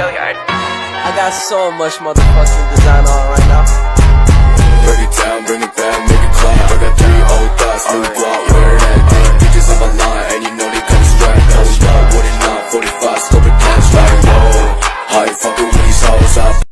I got so much motherfucking design on right now. Break it down, bring it back, make it clap. I got 3 old thoughts, new block, where that day. Bitches on my line, and you know they come straight. Hold up, what it not, 45, scope it cash like whoa. How you fucking with these hoes up?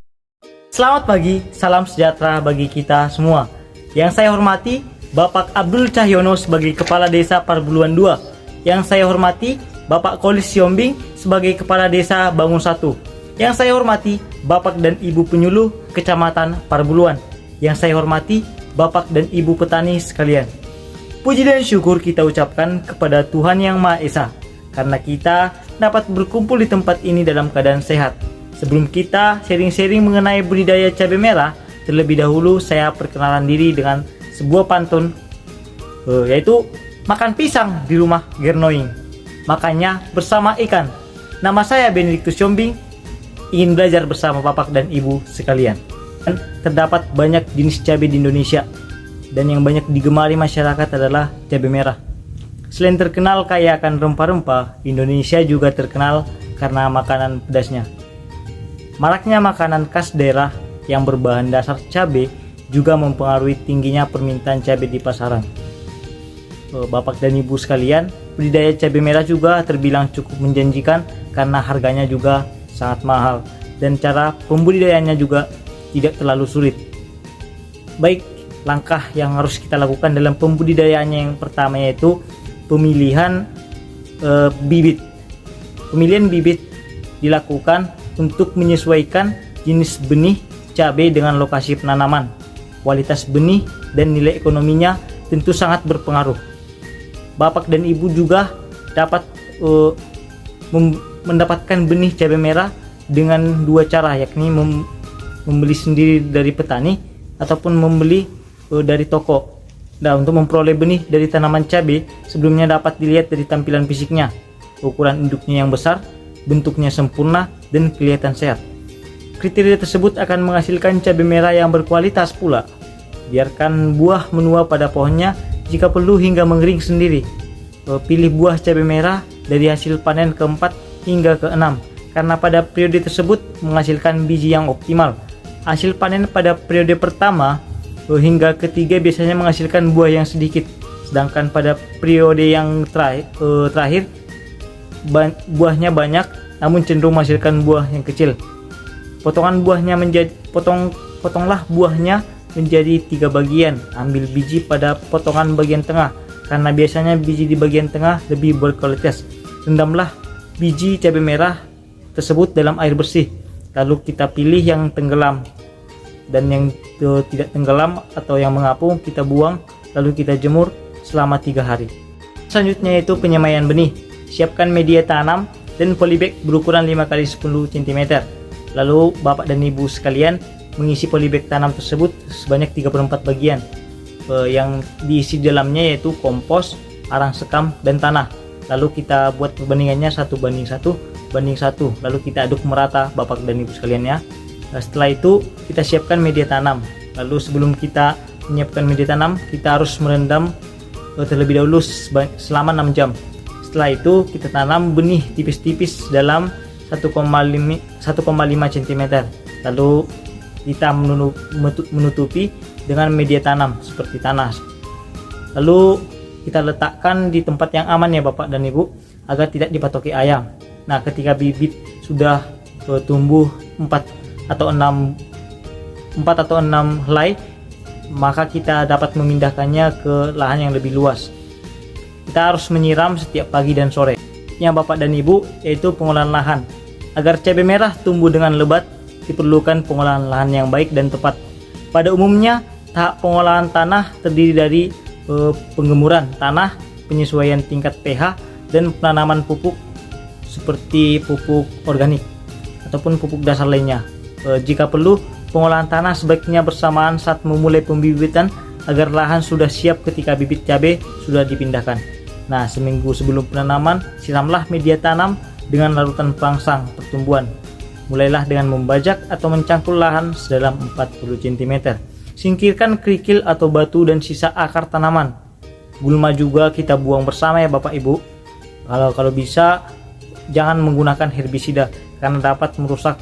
Selamat pagi, salam sejahtera bagi kita semua. Yang saya hormati Bapak Abdul Cahyono sebagai Kepala Desa Parbuluan 2. Yang saya hormati Bapak Kolis Siombing sebagai Kepala Desa Bangun 1. Yang saya hormati Bapak dan Ibu Penyuluh Kecamatan Parbuluan. Yang saya hormati Bapak dan Ibu petani sekalian. Puji dan syukur kita ucapkan kepada Tuhan Yang Maha Esa karena kita dapat berkumpul di tempat ini dalam keadaan sehat. Sebelum kita sharing-sharing mengenai budidaya cabai merah, terlebih dahulu saya perkenalan diri dengan sebuah pantun, yaitu makan pisang di rumah Gernoing, makanya bersama ikan. Nama saya Benedictus Siombing, ingin belajar bersama Bapak dan Ibu sekalian. Terdapat banyak jenis cabai di Indonesia, dan yang banyak digemari masyarakat adalah cabai merah. Selain terkenal kaya akan rempah-rempah, Indonesia juga terkenal karena makanan pedasnya. Maraknya makanan khas daerah yang berbahan dasar cabai juga mempengaruhi tingginya permintaan cabai di pasaran. Bapak dan Ibu sekalian, budidaya cabai merah juga terbilang cukup menjanjikan karena harganya juga sangat mahal dan cara pembudidayaannya juga tidak terlalu sulit. Baik, langkah yang harus kita lakukan dalam pembudidayaannya yang pertama yaitu pemilihan bibit. Pemilihan bibit dilakukan untuk menyesuaikan jenis benih cabai dengan lokasi penanaman. Kualitas benih dan nilai ekonominya tentu sangat berpengaruh. Bapak dan Ibu juga dapat mendapatkan benih cabai merah dengan dua cara, yakni membeli sendiri dari petani ataupun membeli dari toko. Nah, untuk memperoleh benih dari tanaman cabai, sebelumnya dapat dilihat dari tampilan fisiknya, ukuran induknya yang besar, bentuknya sempurna, dan kelihatan sehat. Kriteria tersebut akan menghasilkan cabai merah yang berkualitas pula. Biarkan buah menua pada pohonnya, jika perlu hingga mengering sendiri. Pilih buah cabai merah dari hasil panen keempat hingga keenam, karena pada periode tersebut menghasilkan biji yang optimal. Hasil panen pada periode pertama hingga ketiga biasanya menghasilkan buah yang sedikit, sedangkan pada periode yang terakhir buahnya banyak namun cenderung menghasilkan buah yang kecil. Potonglah buahnya menjadi 3 bagian. Ambil biji pada potongan bagian tengah karena biasanya biji di bagian tengah lebih berkualitas. Rendamlah biji cabai merah tersebut dalam air bersih, lalu kita pilih yang tenggelam, dan yang tidak tenggelam atau yang mengapung kita buang, lalu kita jemur selama 3 hari. Selanjutnya yaitu penyemaian benih. Siapkan media tanam dan polybag berukuran 5 x 10 cm. Lalu Bapak dan Ibu sekalian mengisi polybag tanam tersebut sebanyak 34 bagian. Yang diisi dalamnya yaitu kompos, arang sekam, dan tanah. Lalu kita buat perbandingannya 1:1:1. Lalu kita aduk merata Bapak dan Ibu sekalian ya. Setelah itu kita siapkan media tanam. Lalu sebelum kita menyiapkan media tanam, kita harus merendam terlebih dahulu selama 6 jam. Setelah itu kita tanam benih tipis-tipis dalam 1,5 cm. Lalu kita menutupi dengan media tanam seperti tanah. Lalu kita letakkan di tempat yang aman ya Bapak dan Ibu, agar tidak dipatoki ayam. Nah, ketika bibit sudah tumbuh 4 atau 6 helai, maka kita dapat memindahkannya ke lahan yang lebih luas. Kita harus menyiram setiap pagi dan sore. Yang Bapak dan Ibu, yaitu pengolahan lahan. Agar cabai merah tumbuh dengan lebat, diperlukan pengolahan lahan yang baik dan tepat. Pada umumnya, tahap pengolahan tanah terdiri dari penggemuran tanah, penyesuaian tingkat pH, dan penanaman pupuk seperti pupuk organik ataupun pupuk dasar lainnya. Jika perlu, pengolahan tanah sebaiknya bersamaan saat memulai pembibitan agar lahan sudah siap ketika bibit cabai sudah dipindahkan. Nah, seminggu sebelum penanaman, siramlah media tanam dengan larutan perangsang pertumbuhan. Mulailah dengan membajak atau mencangkul lahan sedalam 40 cm. Singkirkan kerikil atau batu dan sisa akar tanaman. Gulma juga kita buang bersama ya Bapak Ibu. Kalau bisa jangan menggunakan herbisida karena dapat merusak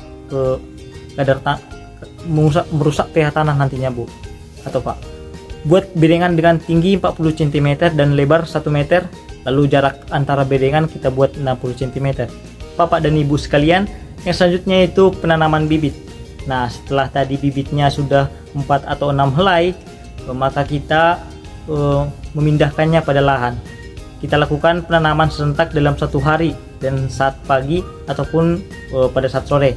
merusak pH tanah nantinya Bu atau Pak. Buat bedengan dengan tinggi 40 cm dan lebar 1 meter, lalu jarak antara bedengan kita buat 60 cm. Bapak dan Ibu sekalian, yang selanjutnya itu penanaman bibit. Nah, setelah tadi bibitnya sudah 4 atau 6 helai, maka kita memindahkannya pada lahan. Kita lakukan penanaman serentak dalam 1 hari dan saat pagi ataupun pada saat sore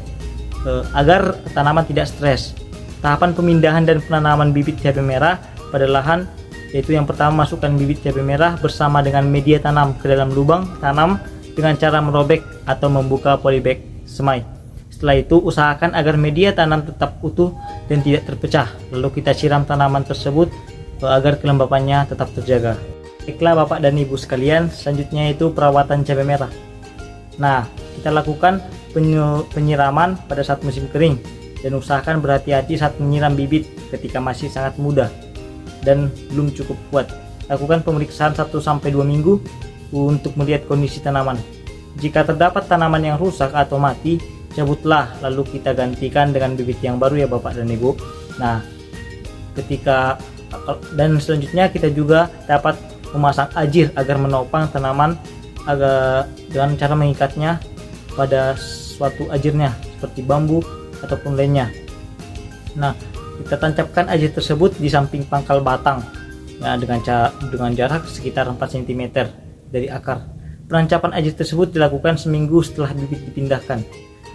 agar tanaman tidak stres. Tahapan pemindahan dan penanaman bibit cabai merah pada lahan yaitu yang pertama, masukkan bibit cabai merah bersama dengan media tanam ke dalam lubang tanam dengan cara merobek atau membuka polybag semai. Setelah itu usahakan agar media tanam tetap utuh dan tidak terpecah. Lalu kita siram tanaman tersebut agar kelembapannya tetap terjaga. Baiklah Bapak dan Ibu sekalian, selanjutnya itu perawatan cabai merah. Nah, kita lakukan penyiraman pada saat musim kering dan usahakan berhati-hati saat menyiram bibit ketika masih sangat muda dan belum cukup kuat. Lakukan pemeriksaan 1-2 minggu untuk melihat kondisi tanaman. Jika terdapat tanaman yang rusak atau mati, cabutlah lalu kita gantikan dengan bibit yang baru ya Bapak dan Ibu. Nah, dan selanjutnya kita juga dapat memasang ajir agar menopang tanaman dengan cara mengikatnya pada suatu ajirnya seperti bambu ataupun lainnya. Nah, kita tancapkan ajir tersebut di samping pangkal batang ya, dengan jarak sekitar 4 cm dari akar. Penancapan ajir tersebut dilakukan seminggu setelah bibit dipindahkan.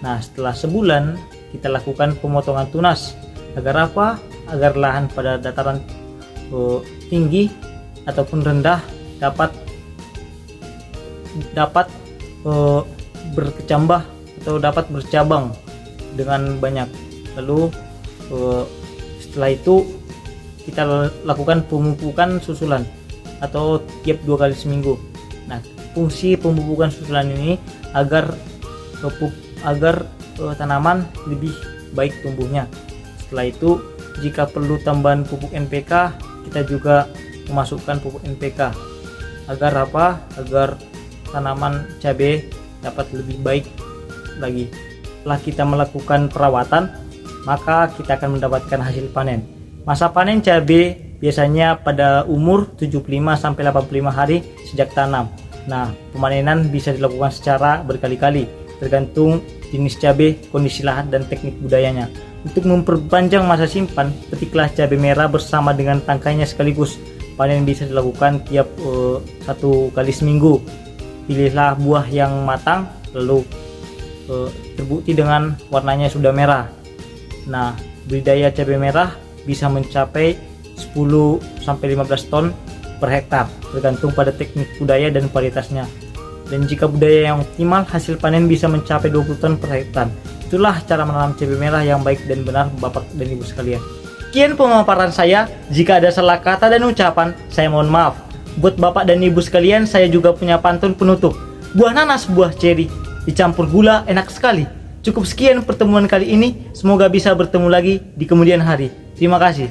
Nah, setelah sebulan kita lakukan pemotongan tunas. Agar apa? Agar lahan pada dataran tinggi ataupun rendah dapat berkecambah atau dapat bercabang dengan banyak. Lalu setelah itu kita lakukan pemupukan susulan atau tiap 2 kali seminggu. Nah, fungsi pemupukan susulan ini agar tanaman lebih baik tumbuhnya. Setelah itu jika perlu tambahan pupuk NPK, kita juga memasukkan pupuk NPK. Agar apa? Agar tanaman cabai dapat lebih baik lagi. Setelah kita melakukan perawatan, maka kita akan mendapatkan hasil panen. Masa panen cabai biasanya pada umur 75-85 hari sejak tanam. Nah, pemanenan bisa dilakukan secara berkali-kali, tergantung jenis cabai, kondisi lahan, dan teknik budayanya. Untuk memperpanjang masa simpan, petiklah cabai merah bersama dengan tangkainya sekaligus. Panen bisa dilakukan tiap 1 kali seminggu. Pilihlah buah yang matang, lalu terbukti dengan warnanya sudah merah. Nah, budidaya cabai merah bisa mencapai 10-15 ton per hektar, tergantung pada teknik budaya dan varietasnya. Dan jika budaya yang optimal, hasil panen bisa mencapai 20 ton per hektar. Itulah cara menanam cabai merah yang baik dan benar Bapak dan Ibu sekalian. Sekian pemaparan saya. Jika ada salah kata dan ucapan, saya mohon maaf. Buat Bapak dan Ibu sekalian, saya juga punya pantun penutup. Buah nanas, buah ceri, dicampur gula enak sekali. Cukup sekian pertemuan kali ini. Semoga bisa bertemu lagi di kemudian hari. Terima kasih.